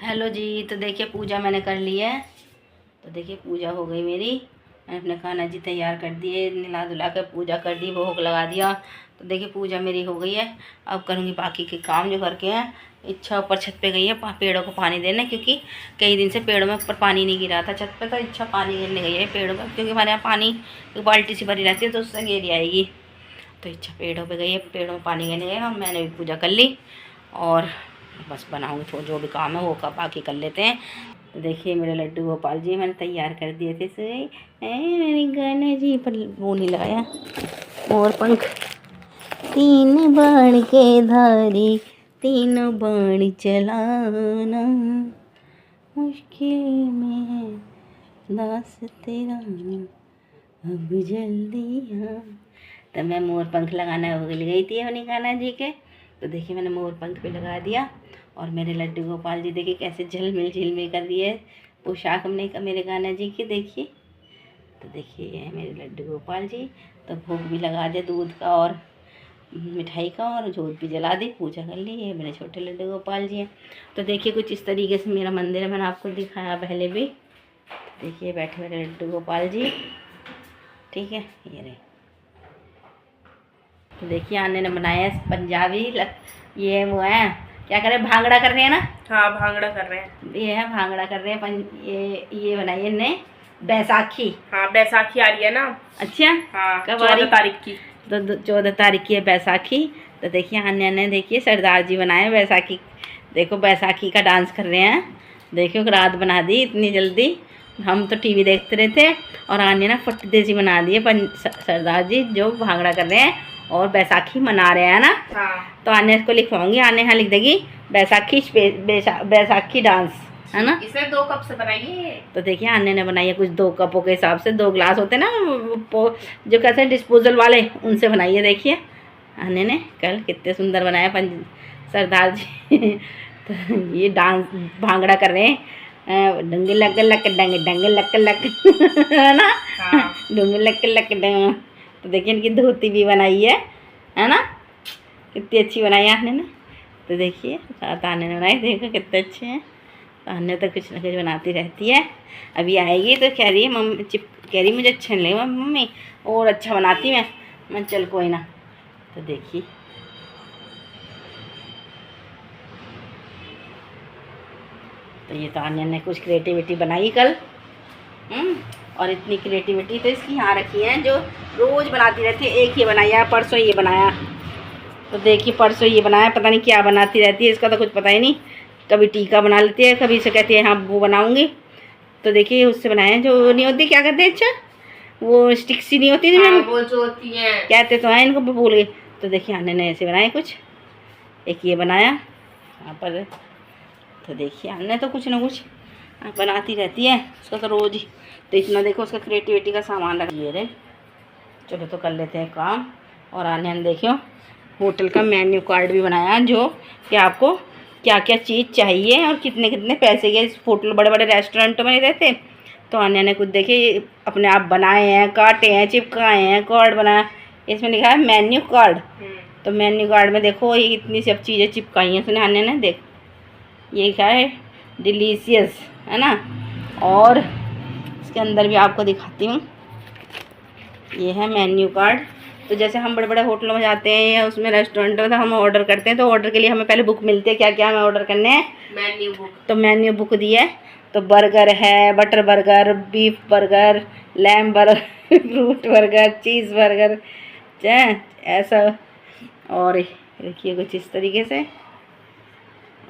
Hello जी। तो देखिए पूजा मैंने कर ली है। तो देखिए पूजा हो गई मेरी। मैंने अपने खाना जी तैयार कर दिए, नला धुला कर पूजा कर दी, भोग लगा दिया। तो देखिए पूजा मेरी हो गई है। अब करूँगी बाकी के काम जो घर के हैं। इच्छा ऊपर छत पे गई है पेड़ों को पानी देने, क्योंकि कई दिन से पेड़ों में ऊपर पानी नहीं गिरा था छत पे। तो इच्छा पानी गिरने गई है पेड़ों में, क्योंकि हमारे यहाँ पानी एक बाल्टी सी भरी रहती है तो उससे गिरी आएगी। तो इच्छा पेड़ों पे गई है, पेड़ों में पानी गिरने गई है और मैंने भी पूजा कर ली। और बस बनाऊंगी थोड़ा, जो भी काम है वो का बाकी कर लेते हैं। तो देखिए मेरे लड्डू गोपाल जी मैंने तैयार कर दिए थे। मेरे गाना जी पर वो नहीं लगाया मोर पंख। तीन बाण के धारी तीनों बाण चलाना, मुश्किल में है दास तेरा अब जल्दी हाँ। तब मैं मोर पंख लगाना भूल गई थी अपनी कान्हा जी के। तो देखिए मैंने मोर पंख भी लगा दिया। और मेरे लड्डू गोपाल जी देखिए कैसे झिलमिल कर दिए पोशाक हमने मेरे कान्हा जी की। देखिए तो देखिए ये है मेरे लड्डू गोपाल जी। तो भोग भी लगा दिया दूध का और मिठाई का, और जोत भी जला दी, पूजा कर ली। ये मेरे छोटे लड्डू गोपाल जी हैं। तो देखिए कुछ इस तरीके से मेरा मंदिर है, मैंने आपको दिखाया पहले भी। तो देखिए बैठे मेरे लड्डू गोपाल जी, ठीक है ये रहे। तो देखिए आने ने बनाया है पंजाबी ये वो है, क्या कर रहे हैं, भांगड़ा कर रहे हैं ना। हाँ भांगड़ा कर रहे हैं, ये है भांगड़ा कर रहे हैं। ये बनाई है ने बैसाखी। हाँ बैसाखी आ रही है ना। अच्छा हाँ कब आ रही? 14 तारीख की। तो 14 तारीख की है बैसाखी। तो देखिए आन्या ने देखिए सरदार जी बनाए बैसाखी। देखो बैसाखी का डांस कर रहे हैं। देखो रात बना दी इतनी जल्दी, हम तो टीवी देखते रहे थे और आन्या ने फट देसी बना दिए सरदार जी जो भांगड़ा कर रहे हैं और बैसाखी मना रहे हैं ना। हाँ। तो आन्या को लिखवाऊंगी, आन्या यहाँ लिख देगी बैसाखी बैसाखी डांस, है ना। इसे 2 कप से बनाइए। तो देखिए आन्या ने बनाई है कुछ 2 कपों के हिसाब से, 2 गिलास होते ना जो कैसे हैं डिस्पोजल वाले, उनसे बनाई है। देखिए आन्या ने कल कितने सुंदर बनाया सरदार जी। तो ये डांस भांगड़ा कर रहे हैं, डंगे लक लक डंगे डंगे लक लक, है ना। डंगे लक लक डंग। तो देखिए इनकी धोती भी बनाई है ना, कितनी अच्छी बनाई है आने ने। तो देखिए साथ आने ने बनाई, देखो कितने अच्छे हैं। तो आने तो कुछ ना कुछ बनाती रहती है। अभी आएगी तो कह रही है मम्मी, कह रही मुझे अच्छा नहीं लगा मम्मी, और अच्छा बनाती मैं चल कोई ना। तो देखिए तो ये तो आन्या ने कुछ क्रिएटिविटी बनाई कल। और इतनी क्रिएटिविटी तो इसकी यहाँ रखी है जो रोज़ बनाती रहती है। एक ये बनाया, परसों ये बनाया। तो देखिए परसों ये बनाया, पता नहीं क्या बनाती रहती है, इसका तो कुछ पता ही नहीं। कभी टीका बना लेती है, कभी से कहती है हाँ वो बनाऊंगी। तो देखिए उससे बनाए जो नहीं होती, क्या कहते हैं, अच्छा वो स्टिक सी नहीं होती थी, वो जो होती है कहते तो हैं, इनको भूल गई। तो देखिए आने ने ऐसे बनाए कुछ, एक ये बनाया यहाँ पर। तो देखिए आने तो कुछ ना कुछ बनाती रहती है, उसका तो रोज़ ही। तो इतना देखो उसका क्रिएटिविटी का सामान रख लिए रे। चलो तो कर लेते हैं काम। और आने देखियो होटल का मेन्यू कार्ड भी बनाया, जो कि आपको क्या क्या चीज़ चाहिए और कितने कितने पैसे के। इस होटल बड़े बड़े रेस्टोरेंटों में नहीं रहते। तो आन्या ने कुछ देखिए अपने आप बनाए हैं, काटे हैं, चिपकाए हैं, कार्ड बनाया। इसमें लिखा है मेन्यू कार्ड। तो मेन्यू कार्ड में देखो ये इतनी सब चीज़ें चिपकाई हैं उसने आन्या ने। देख ये लिखा है डिलीशियस, है ना। और इसके अंदर भी आपको दिखाती हूँ, ये है मेन्यू कार्ड। तो जैसे हम बड़े बड़े होटलों में जाते हैं या उसमें रेस्टोरेंट में, तो हम ऑर्डर करते हैं, तो ऑर्डर के लिए हमें पहले बुक मिलती है क्या क्या हमें ऑर्डर करने हैं, मेन्यू बुक। तो मेन्यू बुक दी है। तो बर्गर है, butter burger, beef burger, lamb burger, fruit burger, cheese burger, ऐसा। और देखिए कुछ इस तरीके से।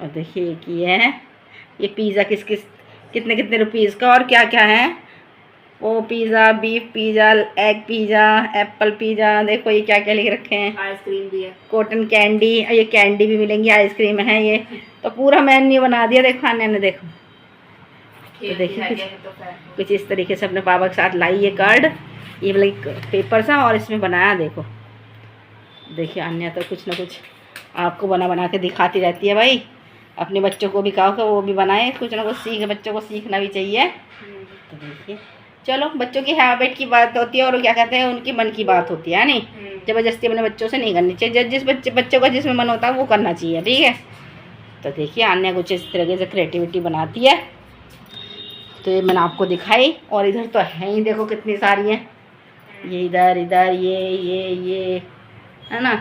और देखिए कि ये पिज़्ज़ा कितने कितने रुपीज़ का और क्या क्या है। वो pizza, beef pizza, egg pizza, Apple pizza, देखो ये क्या क्या लिख रखे हैं। आइसक्रीम भी है, कॉटन कैंडी, ये कैंडी भी मिलेंगी, आइसक्रीम है ये। तो पूरा मेन्यू बना दिया देखो आने ने, देखो। तो देखिए कुछ इस तरीके से अपने पापा के साथ लाई ये कार्ड, ये मतलब पेपर सा, और इसमें बनाया देखो। देखिए अन्य तो कुछ ना कुछ आपको बना के दिखाती रहती है भाई। अपने बच्चों को भी कहो कि वो भी बनाए, कुछ ना कुछ सीख, बच्चों को सीखना भी चाहिए। तो देखिए चलो बच्चों की हैबिट की बात होती है और क्या कहते हैं उनकी मन की बात होती है, नहीं जबरदस्ती अपने बच्चों से नहीं करनी चाहिए। जिस बच्चों का जिसमें मन होता है वो करना चाहिए, ठीक है। तो देखिए अन्य कुछ इस तरीके से क्रिएटिविटी बनाती है। तो ये मैंने आपको दिखाई। और इधर तो है ही, देखो कितनी सारी हैं, ये इधर इधर ये है ना।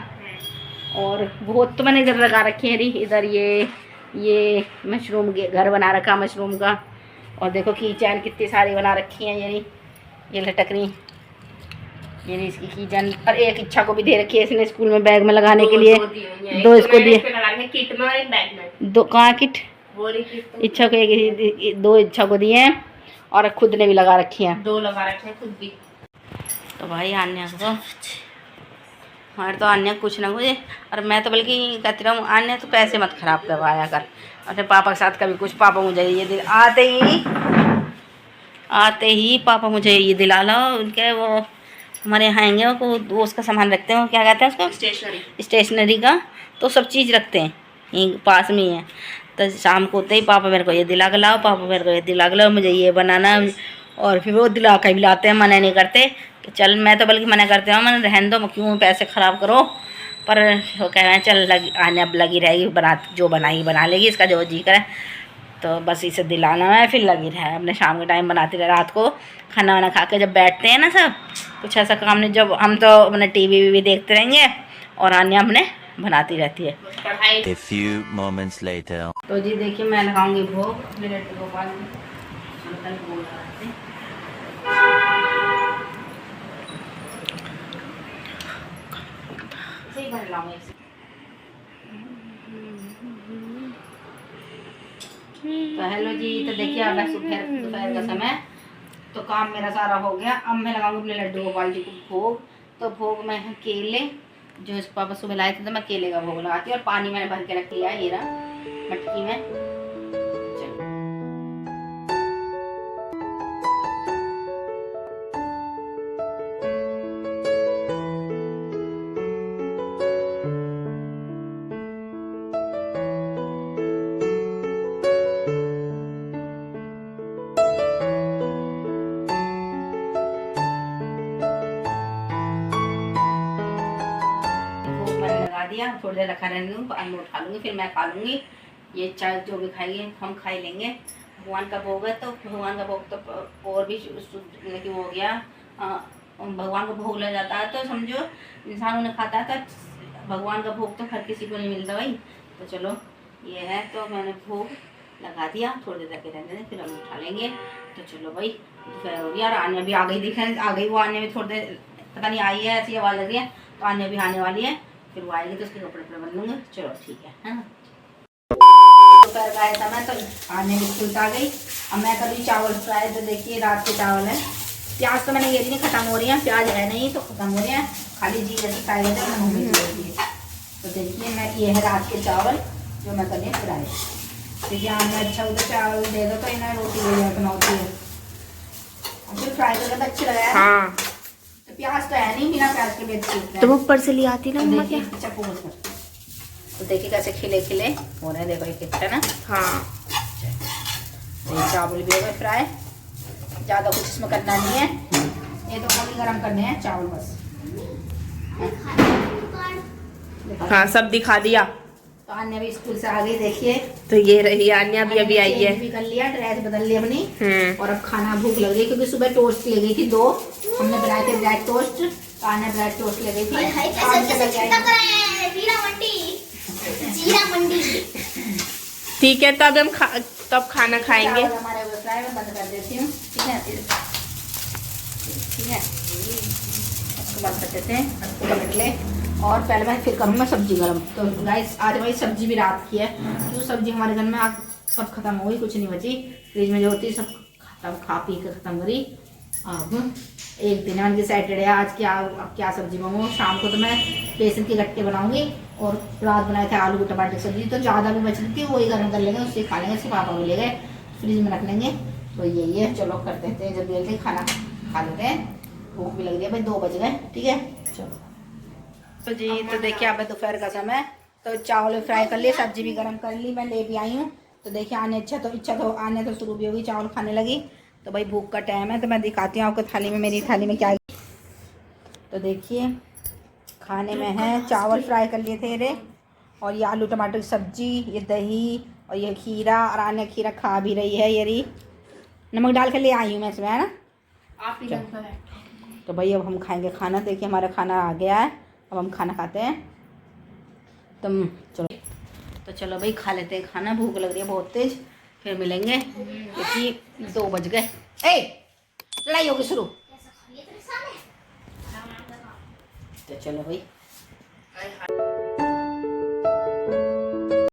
और बहुत तो मैंने इधर लगा रखी है, इधर ये मशरूम घर बना रखा मशरूम का। और देखो की चैन कितनी सारी बना रखी हैं, ये लटक रही, ये इसकी की चैन। और एक इच्छा को भी दे रखी है इसने स्कूल में बैग में लगाने के लिए। दो इसको दिए, किट में और एक बैग में। दो कहाँ किट, इच्छा को एक, दो इच्छा को दिए हैं और खुद ने भी लगा रखी है, 2 लगा रखे हैं खुद भी। तो भाई आन्या को हमारे तो आन्या कुछ ना कुछ। और मैं तो बल्कि कहती रहूँ आन्या तो पैसे मत खराब करवाया कर अपने पापा के साथ कभी कुछ। पापा मुझे ये दिल आते ही पापा मुझे ये दिला लो। उनके वो हमारे यहाँ आएंगे वो उसका सामान रखते हैं, क्या कहते हैं उसको, स्टेशनरी का। तो सब चीज़ रखते हैं यहीं पास में ही है। तो शाम को होते ही पापा मेरे को ये दिला के लाओ, पापा मेरे को ये दिला के लाओ, मुझे ये बनाना। और फिर वो दिला कर भी लाते हैं, मना नहीं करते कि चल। मैं तो बल्कि मना करती हूँ, मैंने रहने दो, क्यों पैसे ख़राब करो। पर वो कह रहे हैं चल आने अब लगी रहेगी, जो बनाएगी बना लेगी, इसका जो जी करे। तो बस इसे दिलाना है, फिर लगी रहे अपने शाम के टाइम बनाती रहे। रात को खाना वाना खा के जब बैठते हैं ना सब, कुछ ऐसा काम नहीं, जब हम तो अपने टीवी भी देखते रहेंगे और आन्या हमने बनाती रहती है। A few moments later. तो जी देखिए मैं लगाऊंगी भोग मेरे गोपाल तो हेलो जी। तो देखिए अब दोपहर का समय, तो काम मेरा सारा हो गया। अब मैं लगाऊंगी अपने लड्डू गोपाल जी को भोग। तो भोग में है केले, जो इस पापा सुबह लाए थे, तो मैं केले का भोग लगाती हूँ। और पानी मैंने भर के रख लिया है, ये रहा मटकी में। दिया थोड़ी देर रखा रहने दूँ, बाद में उठा लूँगी, फिर मैं खा लूँगी। ये चाय जो भी खाएंगे हम खा ही लेंगे। भगवान का भोग है, तो भगवान का भोग तो और भी कि हो गया। भगवान को भोग लग जाता है तो समझो इंसान उन्हें खाता है, तो भगवान का भोग तो हर किसी को नहीं मिलता भाई। तो चलो ये है, तो मैंने भोग लगा दिया, थोड़ी देर रखे रहने दें, फिर हम उठा लेंगे। तो चलो भाई दोपहर हो गया। और आने भी आ गई, दिख रहे आ गई वो। आने में थोड़ी देर पता नहीं आई है, ऐसी आवाज़ लग रही है, तो आने भी आने वाली है। फिर वो आएगी तो उसके कपड़े बन लूँगे। चलो ठीक है ना। दोपहर का आया था मैं, तो आने में स्कूल आ गई। अब मैं कभी चावल फ्राई, तो देखिए रात के चावल है। प्याज तो मैंने ये नहीं खत्म हो रही है, प्याज है नहीं तो खत्म हो रहे हैं, खाली जी जैसे फ्राई होते हैं मम्मी की। तो देखिए मैं ये है रात के चावल जो मैं करनी फ्राई। देखिए आने अच्छा होता चावल दे दो तो इन्हें रोटी ले जाना होती है। फिर फ्राई करके तो अच्छी लगा। हाँ तो प्याज तो है नहीं, बिना प्याज के भी अच्छी। तुम ऊपर से ले आती ना मम्मा क्या? तो देखिए कैसे खिले खिले हो रहे हैं, देखो एक है ना। हाँ तो ये चावल भी हो गए फ्राई, ज़्यादा कुछ इसमें करना नहीं है, ये तो खाली गरम करने हैं चावल बस। हाँ सब दिखा दिया। तो आन्या भी स्कूल से आ गई, देखिए। तो ये रही आन्या भी अभी आई है, भी कर लिया, ड्रेस बदल ली अपनी। और अब खाना भूख लग रही, क्योंकि सुबह टोस्ट ले गई थी 2, हमने बनाए थे ब्रेड टोस्ट। तो आन्या ब्रेड टोस्ट ले गई थी। ठीक है, तब हम तब खाना खाएंगे। हमारे फ्राई में बंद कर देती हूँ, ठीक है ठीक है, इसको बंद कर देते हैं, इसको पलट ले। और पहले मैं फिर करूँगा सब्जी गरम। तो गाइस आज भाई सब्जी भी रात की है, क्यों सब्जी हमारे घर में आज सब खत्म हो गई, कुछ नहीं बची। फ्रिज में जो होती है सब खत्म, खा पी कर खत्म करी। अब एक दिन है सैटरडे, आज क्या सब्जी मंगाऊँ। शाम को तो मैं बेसन के गट्टे बनाऊँगी, और रात बनाए थे आलू टमाटर सब्जी, तो ज़्यादा भी बच रही थी, वही गर्म कर लेंगे, उससे खा लेंगे। उससे पापा भी ले गए, फ्रिज में रख लेंगे। तो यही है, चलो कर देते हैं, जल्दी जल्दी खाना खा लेते हैं, भूख भी लग रही है भाई, 2 बज गए। ठीक है चलो। तो जी तो देखिए अब दोपहर का समय, तो चावल फ्राई कर लिए, सब्जी भी गर्म कर ली, मैं ले भी आई हूँ। तो देखिए आने इच्छा तो आने तो शुरू भी होगी, चावल खाने लगी। तो भाई भूख का टाइम है, तो मैं दिखाती हूँ आपको थाली में, मेरी थाली में क्या। तो देखिए खाने में है चावल फ्राई कर लिए थे रे, और ये आलू टमाटर की सब्जी, ये दही और ये खीरा, और आने खीरा खा भी रही है। ये रही, नमक डाल के ले आई हूँ मैं इसमें, है ना। आप ही तो भाई अब हम खाएंगे खाना। देखिए हमारा खाना आ गया है, अब हम खाना खाते हैं। तुम चलो भाई खा लेते हैं खाना, भूख लग रही है बहुत तेज। फिर मिलेंगे क्योंकि 2 बज गए। लड़ाई होगी शुरू। तो चलो भाई।